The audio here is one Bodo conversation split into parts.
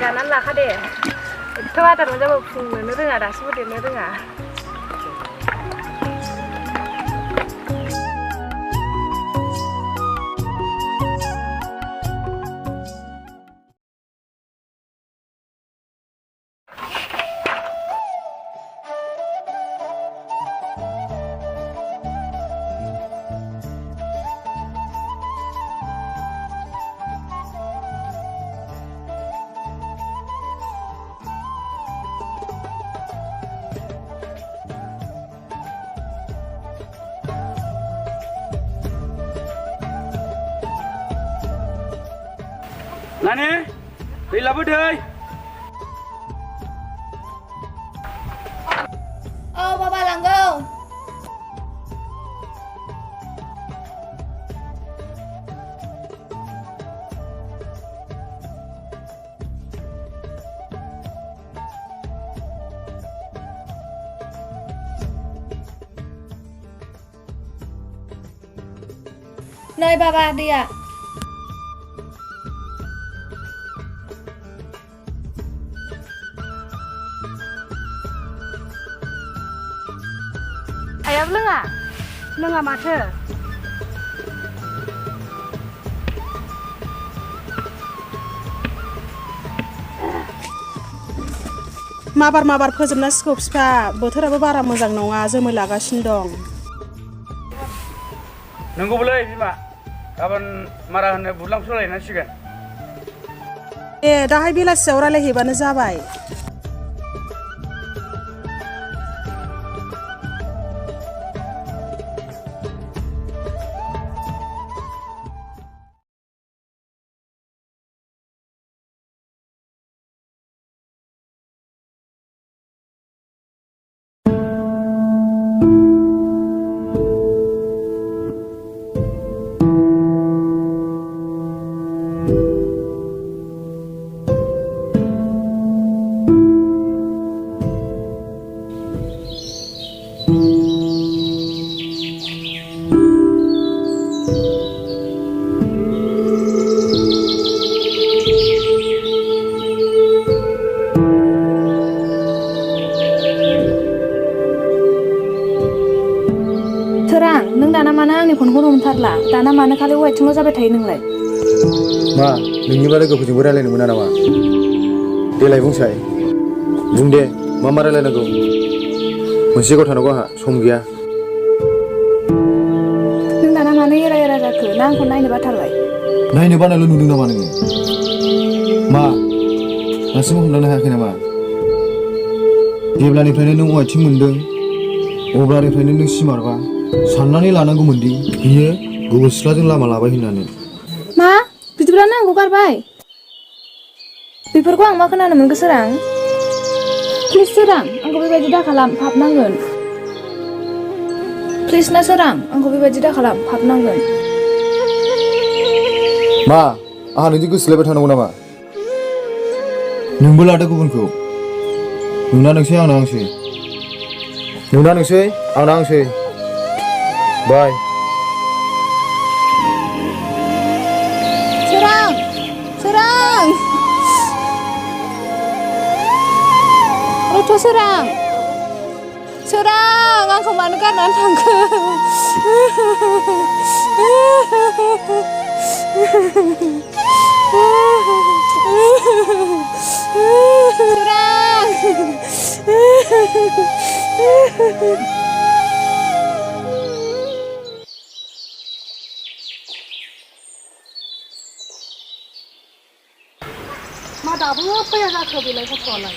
जानानै लाखा दे एथ' आदार मोनजाबो फुंनोनो रोङा दासिमबो देरनो रोङा Nani, दै लाबोदै। औ बाबा लांगौ। नै बाबा दैया। आयाबो लोङा माथो माबार फोजोबनांसिगौ बिफा बोथोराबो बारा मोजां नङा जोमै लागासिनो दं नंगौबोलै बिमा गाबोन मारा होनो बुदलांसो लायनांसिगोन दाहाय बेलासियाव रायलायहैबानो जाबाय सोरां नों दाना मानो आंनि फनखौनो हमथारला दाना मानो खालि वाइटिंल' जाबाय थायो नोंलाय मा नोंनि बारै गोफोरजोंबो रायलायनो मोना नामा देलाय बुंसाय बुं दे मा रायलायनांगौ मोनसे गाव थानांगौ आंहा सम गैया नों दाना मानो एरा जाखो ना आंखौ नायनो बाथारबाय नायनो बानायल' नुदों नामा नोङो मा दासिमबो हमदांनो हायाखै नामा जेब्लानिफ्रायनो नों वाइटिं मोनदों अब्लानिफ्रायनो नों सिमारबा साननानै लानांगौमोनदि बियो गुबुन सिख्लाजों लामा लाबाय होननानै मा बिदिब्लानो आंखौ गारबाय बेफोरखौ आं मा खोनानो मोनखो सोरां प्लिज सोरां आंखौ बेबायदि दाखालाम फाबनांगोन प्लिज ना सोरां आंखौ बेबायदि दाखालाम फाबनांगोन मा आंहा नोंजों गोसोलायबाय थानांगौ नामा नोंबो लादो गुबुनखौ नोंना नोंसै आंना आंसै नोंना नोंसै आंना आंसै बाय सोरां रथ' सोरां आंखौ मानो गारनानै थांखो मा दाबो फैया जाखो बेलाय गथ'आलाय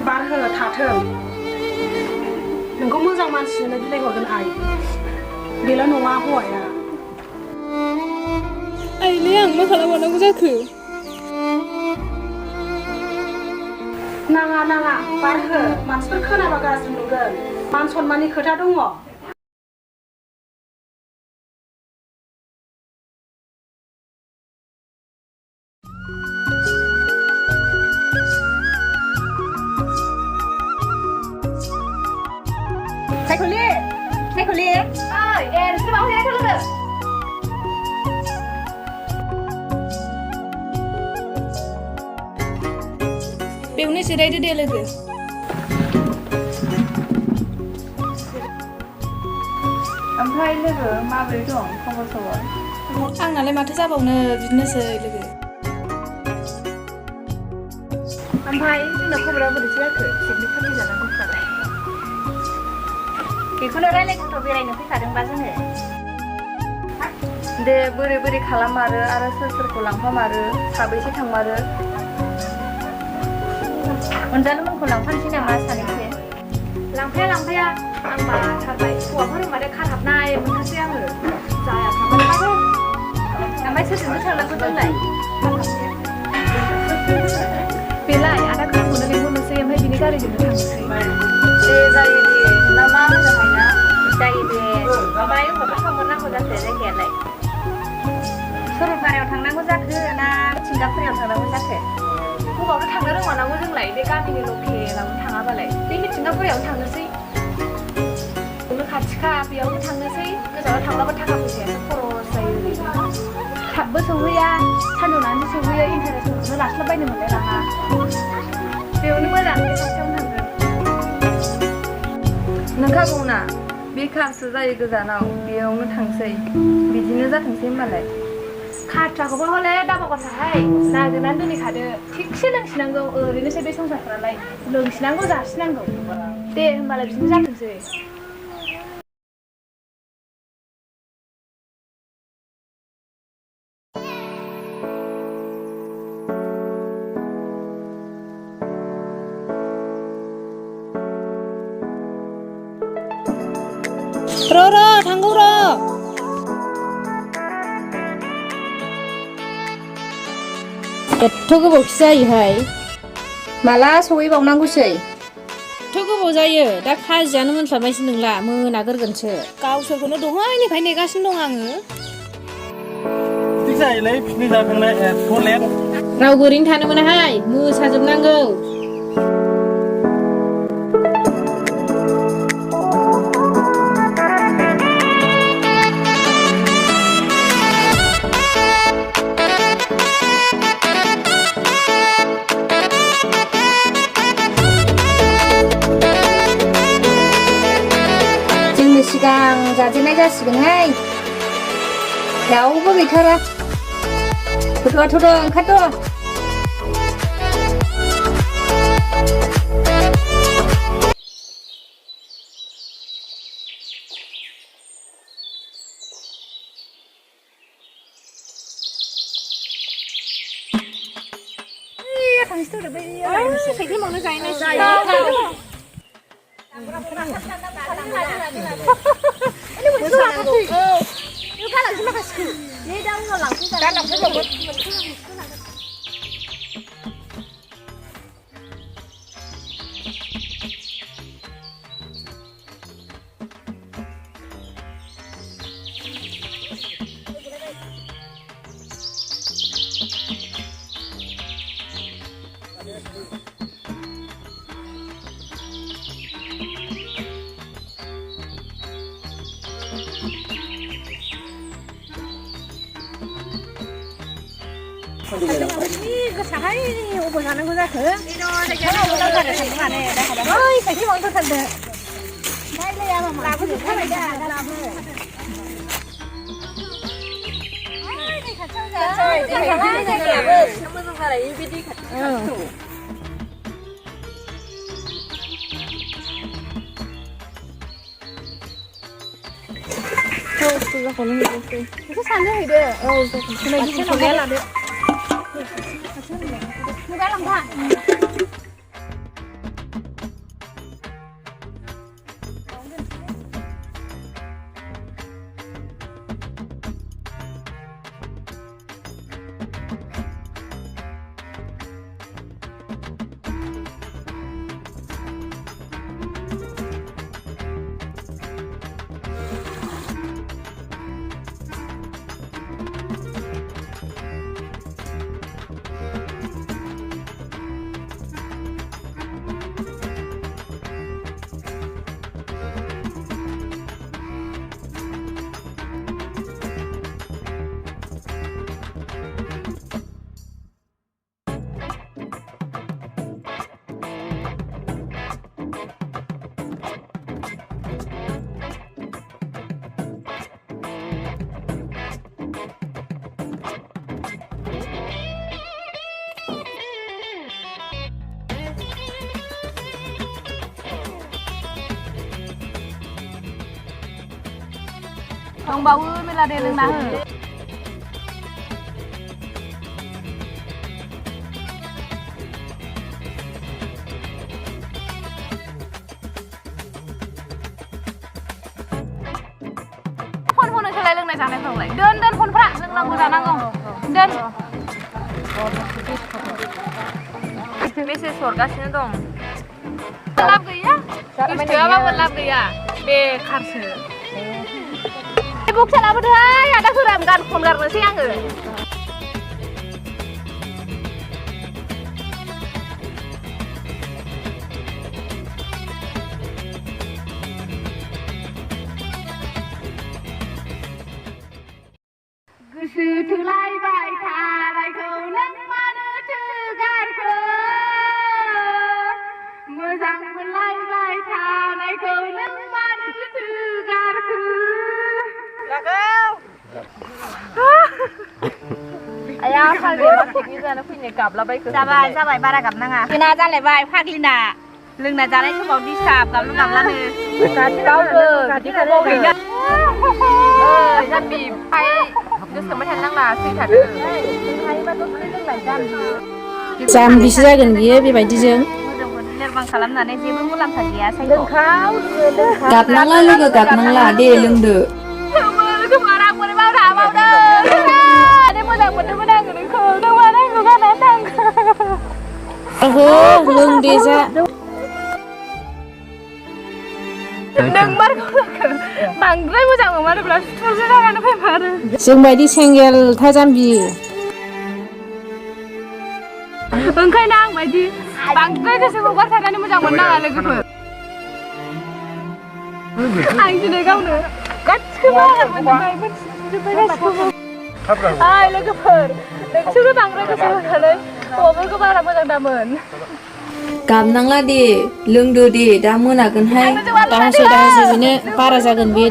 बार हो थाथों नोंखौ मोजां मानसिनो बिलाइ हरगोन आइ बेल' नङा हौवाया आइलै आं मा खालामबावनांगौ जाखो नाङा बार हो मानसिफोर खोनाबा गाज्रि नुगोन मान सनमाननि खोथा दङ सायख'लि ओइ दे नोंसोर माबा हैनायखौ लोगो बेवनो जिरायदो दे लोगो ओमफ्राय लोगो माबोरै दं खबर सबर आंनालाय माथो जाबावनो बिदिनोसै लोगो ओमफ्राय जोंना खबरा बोरैसो जाखो पिकनिक पार्टि जानांगौफ्रालाय बेखौनो रायलायगौथ' बेरायनो फैखादोंबा जोङो दे बोरै खालामारो आरो सोरखौ लांफामारो साबैसे थांमारो अनजालुमोनखौ लांफानोसै नामा सानैसो लांफाया आं बाथारबाय हौवाफोर होनबाथाय खारहाबनाय मोनखासै आङो जाया थांबाय ओमफ्राय सोरजोंबो थांनांगौ जोंलाय बेलाय आदा खोरोमखौनो लेंहरनोसै ओमफ्राय बिनि गारिजोंनो थांनोसै दे जायो दे ना मा होनोहाय ना जायो दे ओमफ्राय अबावबा थांहरनांगौ जाखो जायगायालाय सरलपारायाव थांनांगौ जाखो ना थिंगाफुरियाव थांनांगौ जाखो बबावनो थांनो रोंबानांगौ जोंलाय बे गामिनि लकेलावनो थाङाबालाय बे मिथिंगाफुरियावनो थांनोसै बेयावनो खाथिखा बेयावनो थांनोसै गोजानाव थांब्लाबो थाखा फैसायासो खरस जायो थाबबो सौहैया सान्दुंनानैसो सौहैयो इन्टारेस्टफोरखौनो लास्लाबबायनो मोनलाय लाङा बेयावनो मोजां बे खाथियावनो थांगोन नोंखागौना बेखारसो जायो गोजानाव बेयावनो थांसै बिदिनो जाथोंसै होमबालाय खाथ्राखौबो हले दाबावगारसाहाय नागिरनानै दोनैखादो थिगसे लोंसिनांगौ ओरैनोसो बे संसारफ्रालाय लोंसिनांगौ जासिनांगौ दे होमबालाय बिदिनो जाथोंसै र' थांगौ र' एथ' गोबावखि जायोहाय माला सहैबावनांगौसै एथ' गोबाव जायो दा खाजियानो मोनस्लाबनायसो नंला मोनागोरगोनसो गावसोरखौनो दहायनिफ्राय नेगासिनो दं आङो बिदि जायोलै पिकनिक जाखांनाय एथ' लेट रावबो ओरैनो थानो मोनाहाय मोसाजोबनांगौ सिगां जाजेननाय जासिगोनहाय रावबो गैथारा गथ'आथ' दं ओंखारथ' साइकेल मावनो गायनाय गालांसै माखासेखौ नै दा उनाव लांफै गोसाहाय अबाव जानांगौ जाखो साइकेल मावनो थांदो लाबोजोबखाबाय दा लाबो मोजां जालायो बिदि खाथियाव फुजाखौनो हैदोंसै बेखौ साननो हैदो औ होनाय लादो मुगा लांफा दंबावो मेला दे लोंना हो फन सोलाय लोंनाय जानायफ्रावलाय दोन फनफ्रा लोंनांगौ जानांगौ दोन मेसेज हरगासिनो दं लाब गैया गोसोआबाबो लाब गैया बेखारसो बुक लाबोदोहाय आदाफोरा गान खनगारनोसै आङो गोसो थोलायबाय थानायखौ नों मानोथो गारखो मोजां मोनलायबाय थानायखौ नों मानोथो गारखो आया फाग्लि मा पिकनिक जानो फैनो गाबलाबायखो जाबाय बारा गाबनाङा जोंना जालायबाय फाग्लिना लोंना जानाय समाव डिस्टार्ब गाबलानो गावनो गादिखौ गैया जाम्बि फाय गोसोबाय थानो नांला सैथादो हायोबाथ' लोंनाय जाम्बिसो जागोन बियो बेबायदिजों लोरबां खालामनानै जेबो मुलाम्फा गैया गाबनांला लोगो गाबनांला दे लोंदो ओहो लों दे जा बांद्राय मोजां मोनमारोब्ला सुथुरसो जानानै फैमारो जोंबायदि सेंगेल था जाम्बि ओंखायनो आं बायदि बांद्राय गोसोखौ गारथारनानै मोजां मोननाङा लोगोफोर आं दिनै गावनो गासिखौबो हाय लोगोफोर नोंसोरबो बांद्राय गोसो होनानै हौवाफोरखौ बारा मोजां दामोन गाबनांला दे लोंदो दे दा मोनागोनहाय दाहायसो बेनो बारा जागोन बे